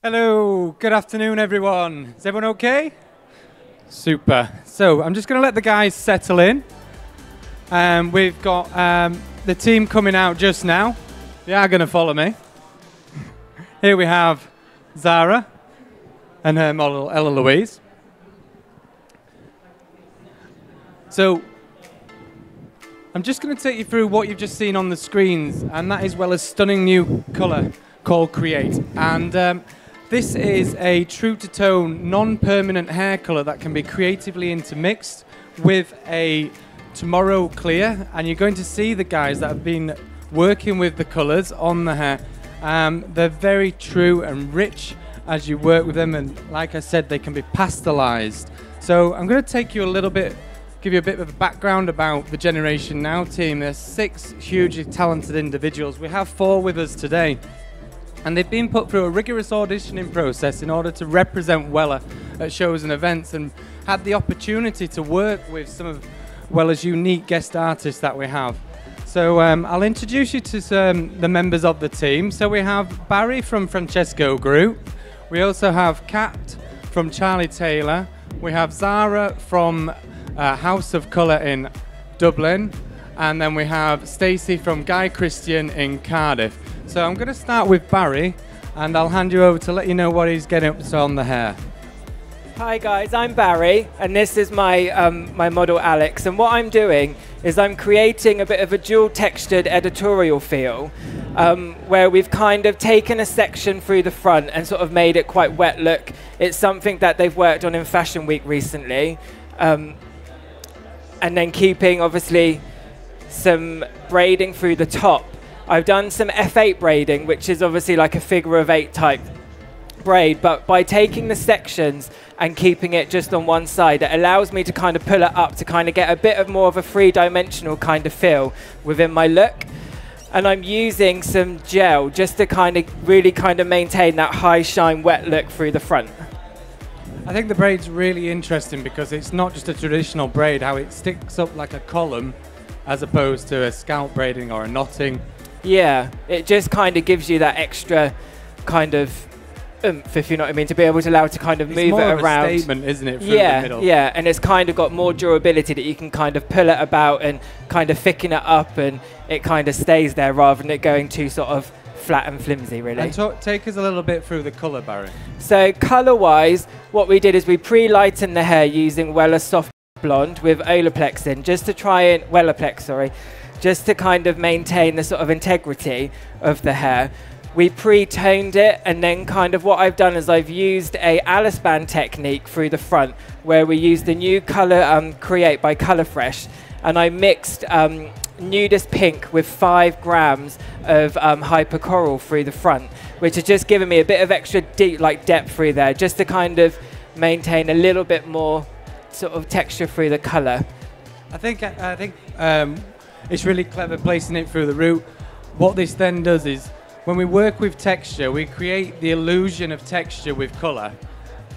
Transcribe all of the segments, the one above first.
Hello, good afternoon everyone. Is everyone okay? Super. So I'm just going to let the guys settle in. We've got the team coming out just now. They are going to follow me. Here we have Zara and her model Ella Louise. So I'm just going to take you through what you've just seen on the screens, and that is well as stunning new colour called Create. And this is a true-to-tone, non-permanent hair colour that can be creatively intermixed with a Tomorrow Clear, and you're going to see the guys that have been working with the colours on the hair. They're very true and rich as you work with them, and like I said, they can be pastelised. So I'm going to take you a little bit, give you a bit of a background about the Generation Now team. There's 6 hugely talented individuals. We have 4 with us today. And they've been put through a rigorous auditioning process in order to represent Weller at shows and events, and had the opportunity to work with some of Weller's unique guest artists that we have. So I'll introduce you to the members of the team. So we have Barry from Francesco Group. We also have Kat from Charlie Taylor. We have Zara from House of Colour in Dublin. And then we have Stacey from Guy Christian in Cardiff. So I'm going to start with Barry, and I'll hand you over to let you know what he's getting up to on the hair. Hi guys, I'm Barry, and this is my my model Alex. And what I'm doing is I'm creating a bit of a dual textured editorial feel, where we've kind of taken a section through the front and sort of made it quite wet look. It's something that they've worked on in Fashion Week recently, and then keeping obviously some braiding through the top. I've done some F8 braiding, which is obviously like a figure of 8 type braid, but by taking the sections and keeping it just on one side, it allows me to kind of pull it up to kind of get a bit of more of a 3-dimensional kind of feel within my look. And I'm using some gel just to kind of really kind of maintain that high shine wet look through the front. I think the braid's really interesting because it's not just a traditional braid, how it sticks up like a column as opposed to a scalp braiding or a knotting. Yeah, it just kind of gives you that extra kind of oomph, if you know what I mean, to be able to allow it to kind of move it around. It's more of a statement, isn't it, through the middle? Yeah, and it's kind of got more durability that you can kind of pull it about and kind of thicken it up, and it kind of stays there rather than it going too sort of flat and flimsy, really. And take us a little bit through the colour, Barry. So colour-wise, what we did is we pre-lightened the hair using Weller Soft Blonde with Olaplex in, just to try and Wellerplex, sorry, just to kind of maintain the sort of integrity of the hair. We pre-toned it, and then kind of what I've done is I've used a Alice band technique through the front, where we used the new colour Create by Colour Fresh, and I mixed nudist pink with 5 grams of hyper coral through the front, which has just given me a bit of extra deep depth through there, just to kind of maintain a little bit more sort of texture through the colour. I think it's really clever placing it through the root. What this then does is, when we work with texture, we create the illusion of texture with colour.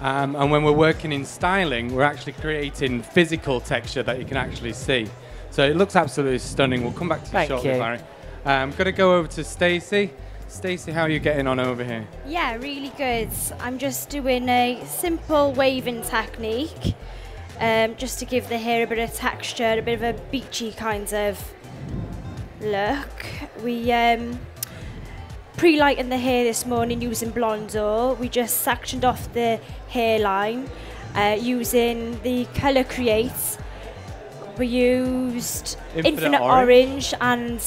And when we're working in styling, we're actually creating physical texture that you can actually see. So it looks absolutely stunning. We'll come back to you shortly, Barry. I'm going to go over to Stacey. Stacey, how are you getting on over here? Yeah, really good. I'm just doing a simple waving technique, just to give the hair a bit of texture, a bit of a beachy kind of look. We pre-lightened the hair this morning using Blondor. We just sectioned off the hairline using the Colour Create. We used Infinite Orange and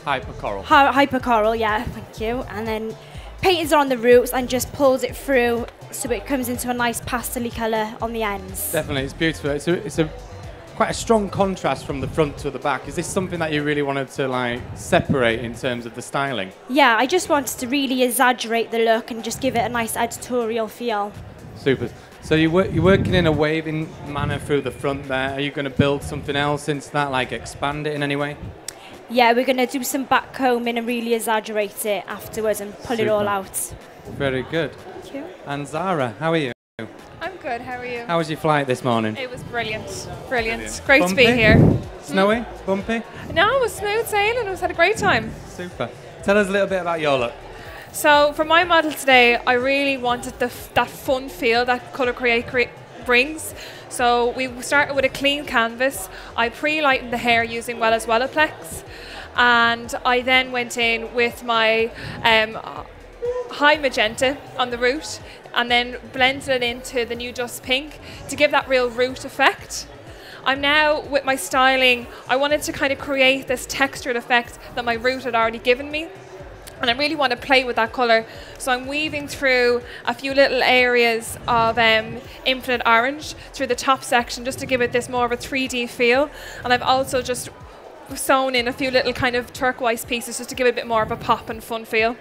Hyper Coral. Hyper Coral, yeah, thank you. And then painted it on the roots and just pulled it through so it comes into a nice pastel colour on the ends. Definitely, it's beautiful. It's quite a strong contrast from the front to the back. Is this something that you really wanted to separate in terms of the styling? Yeah, I just wanted to really exaggerate the look and just give it a nice editorial feel. Super. So you're working in a waving manner through the front there. Are you going to build something else into that, like expand it in any way? Yeah, we're going to do some back combing and really exaggerate it afterwards and pull it all out. Very good. Thank you. And Zara, how are you? I'm good, how are you? How was your flight this morning? It was brilliant, brilliant. Great Bumpy? to be here. Snowy? Bumpy? No, it was smooth sailing, it was had a great time. Super. Tell us a little bit about your look. So for my model today, I really wanted that fun feel that Colour Create brings. So we started with a clean canvas. I pre-lightened the hair using Wella's Wellaplex, and I then went in with my high magenta on the root, and then blended it into the new Dust Pink to give that real root effect. I'm now, with my styling, I wanted to kind of create this textured effect that my root had already given me. And I really want to play with that colour. So I'm weaving through a few little areas of Infinite Orange through the top section just to give it this more of a 3D feel. And I've also just sewn in a few little kind of turquoise pieces just to give it a bit more of a pop and fun feel.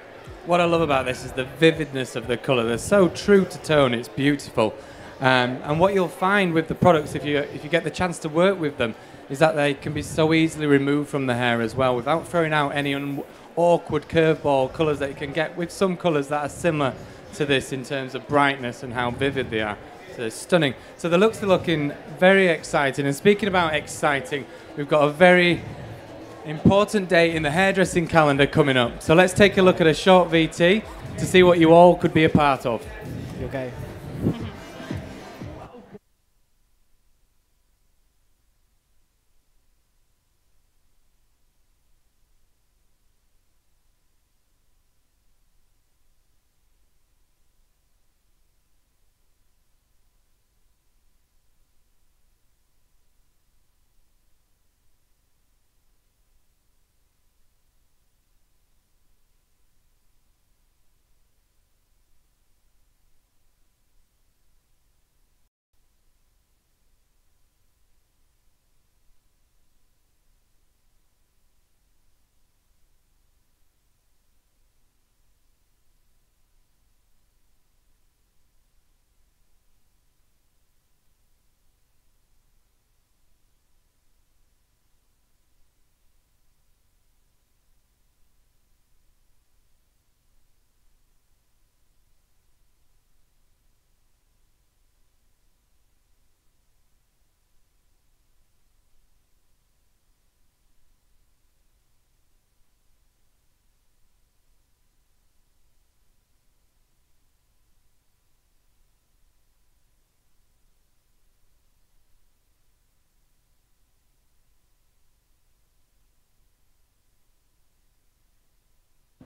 What I love about this is the vividness of the colour. They're so true to tone, it's beautiful. And what you'll find with the products, if you get the chance to work with them, is that they can be so easily removed from the hair as well without throwing out any awkward curveball colours that you can get with some colours that are similar to this in terms of brightness and how vivid they are. So they're stunning. So the looks are looking very exciting. And speaking about exciting, we've got a very important date in the hairdressing calendar coming up. So let's take a look at a short VT to see what you all could be a part of. Okay.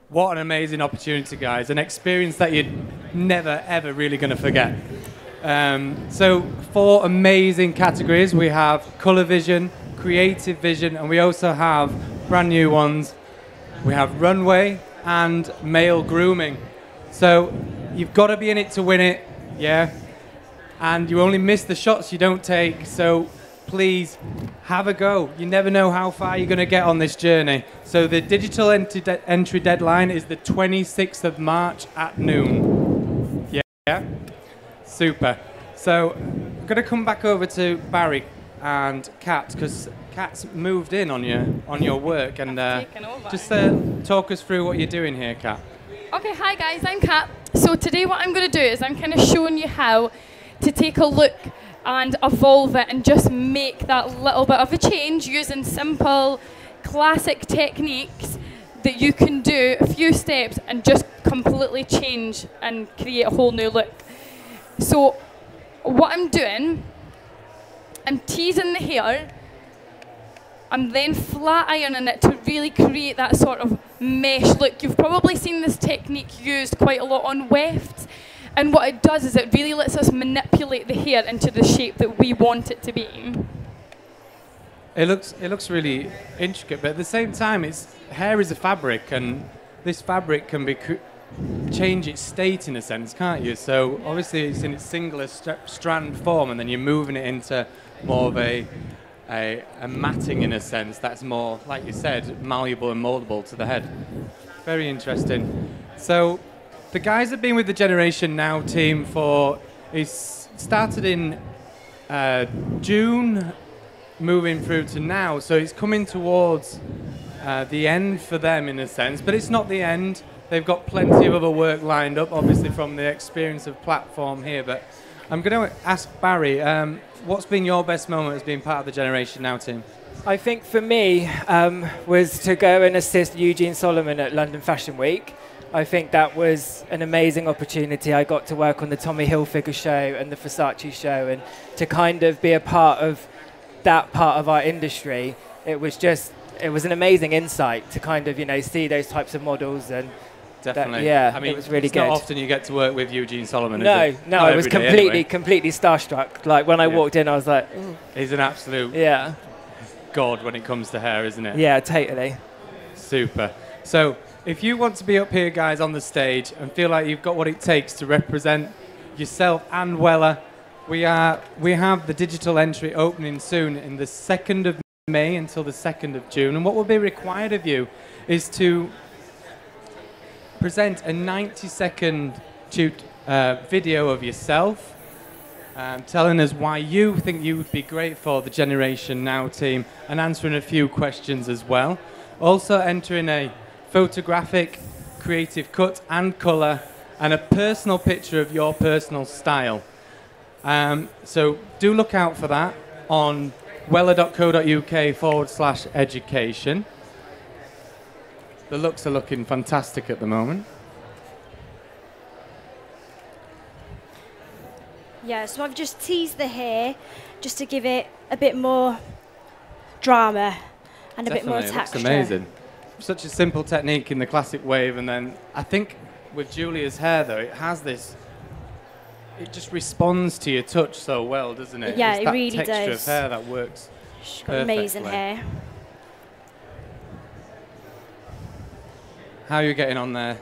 What an amazing opportunity, guys. An experience that you're never, ever really going to forget. So 4 amazing categories. We have colour vision, creative vision, and we also have brand new ones. We have runway and male grooming. So you've got to be in it to win it, yeah? And you only miss the shots you don't take, so please have a go. You never know how far you're going to get on this journey. So the digital entry deadline is the 26th of March at noon. Yeah? Super. So I'm going to come back over to Barry and Kat, because Kat's moved in on your work, and just talk us through what you're doing here, Kat. Okay, hi guys, I'm Kat. So today what I'm going to do is I'm kind of showing you how to take a look and evolve it and just make that little bit of a change using simple, classic techniques that you can do a few steps and just completely change and create a whole new look. So what I'm doing, I'm teasing the hair, I'm then flat ironing it to really create that sort of mesh look. You've probably seen this technique used quite a lot on wefts. And what it does is it really lets us manipulate the hair into the shape that we want it to be. It looks really intricate, but at the same time, hair is a fabric, and this fabric can change its state in a sense, can't you? So obviously it's in its singular strand form, and then you're moving it into more of a matting in a sense that's more, like you said, malleable and moldable to the head. Very interesting. So the guys have been with the Generation Now team it's started in June, moving through to now, so it's coming towards the end for them in a sense, but it's not the end. They've got plenty of other work lined up, obviously from the experience of platform here, but I'm going to ask Barry, what's been your best moment as being part of the Generation Now team? I think for me was to go and assist Eugene Solomon at London Fashion Week. I think that was an amazing opportunity. I got to work on the Tommy Hilfiger show and the Versace show, and to kind of be a part of that part of our industry, it was an amazing insight to kind of, see those types of models. And definitely. I mean, it was really it's good. Not often you get to work with Eugene Solomon, no, is it? No, Not I was every day, anyway. completely starstruck. Like when I walked in, I was like, ooh. He's an absolute god when it comes to hair, isn't it? Yeah, totally. Super. So if you want to be up here, guys, on the stage and feel like you've got what it takes to represent yourself and Wella, we have the digital entry opening soon in the 2nd of May until the 2nd of June. And what will be required of you is to present a 90-second video of yourself, telling us why you think you would be great for the Generation Now team, and answering a few questions as well. Also entering a photographic, creative cut and colour, and a personal picture of your personal style. So do look out for that on wella.co.uk/education. The looks are looking fantastic at the moment. Yeah, so I've just teased the hair just to give it a bit more drama and a bit more texture. It looks amazing. Such a simple technique in the classic wave, and then I think with Julia's hair though, it has this, it just responds to your touch so well, doesn't it? Yeah, it's it that really texture does. of hair that works. She's got amazing perfectly. hair. How are you getting on there,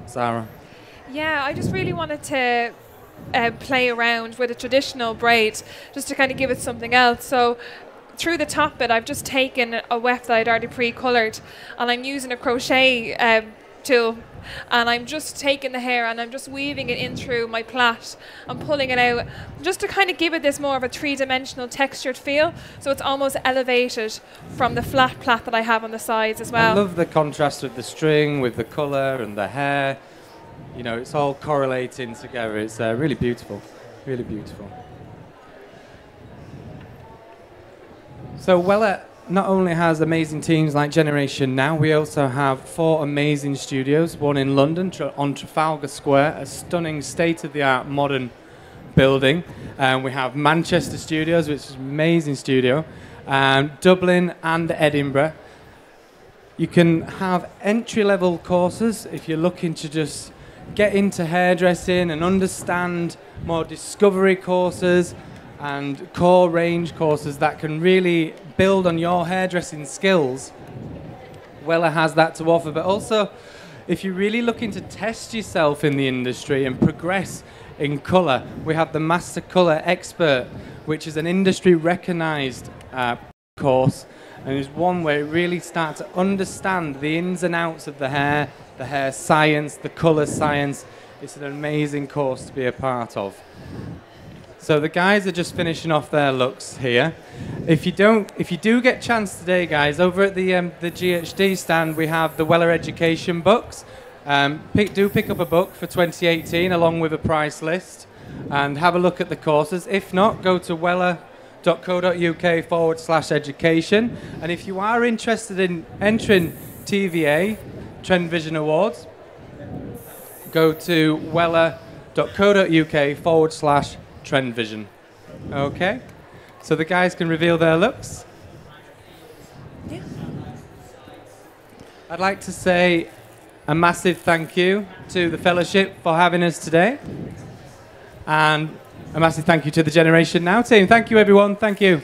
Sarah? Yeah, I just really wanted to play around with a traditional braid just to kind of give it something else. So through the top bit, I've just taken a weft that I'd already pre-coloured, and I'm using a crochet tool, and I'm just taking the hair and I'm just weaving it in through my plait and pulling it out just to kind of give it this more of a three-dimensional textured feel, so it's almost elevated from the flat plait that I have on the sides as well. I love the contrast of the string with the colour and the hair. You know, it's all correlating together. It's really beautiful, really beautiful. So Wella not only has amazing teams like Generation Now, we also have 4 amazing studios, one in London on Trafalgar Square, a stunning state-of-the-art modern building. We have Manchester Studios, which is an amazing studio, Dublin and Edinburgh. You can have entry-level courses if you're looking to just get into hairdressing and understand more discovery courses and core range courses that can really build on your hairdressing skills. Wella has that to offer, but also if you're really looking to test yourself in the industry and progress in colour, we have the Master Colour Expert, which is an industry recognised course, and is one where you really start to understand the ins and outs of the hair science, the colour science. It's an amazing course to be a part of. So the guys are just finishing off their looks here. If you do get a chance today, guys, over at the GHD stand, we have the Wella Education books. Pick up a book for 2018 along with a price list and have a look at the courses. If not, go to wella.co.uk/education. And if you are interested in entering TVA, Trend Vision Awards, go to wella.co.uk/Trend Vision. Okay, so the guys can reveal their looks. Yeah. I'd like to say a massive thank you to the fellowship for having us today, and a massive thank you to the Generation Now team. Thank you, everyone. Thank you.